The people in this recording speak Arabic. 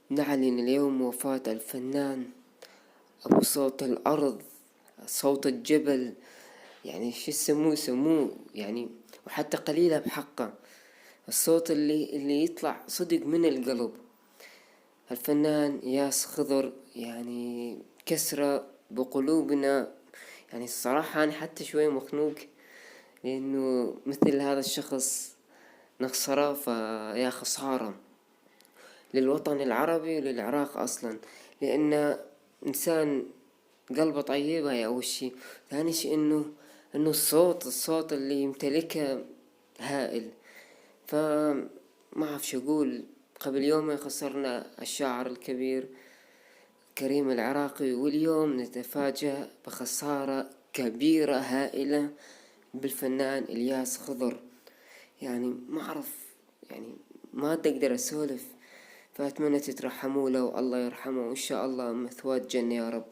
نعلن اليوم وفاة الفنان أبو صوت الأرض، صوت الجبل، يعني شو يسموه يعني، وحتى قليلة بحقه. الصوت اللي يطلع صدق من القلب. الفنان ياس خضر، يعني كسرة بقلوبنا. يعني الصراحة أنا حتى شوي مخنوق، لأنه مثل هذا الشخص نخسره، فيا خسارة للوطن العربي وللعراق أصلا، لأنه إنسان قلبه طيب. هاي أول شي. ثاني شي إنه الصوت اللي يمتلكه هائل. فما أعرف شو أقول. قبل يومين خسرنا الشاعر الكبير كريم العراقي، واليوم نتفاجأ بخسارة كبيرة هائلة بالفنان الياس خضر. يعني ما أعرف، يعني ما أقدر أسولف. فأتمنى تترحموا له والله يرحمه، وإن شاء الله مثواه جنة يا رب.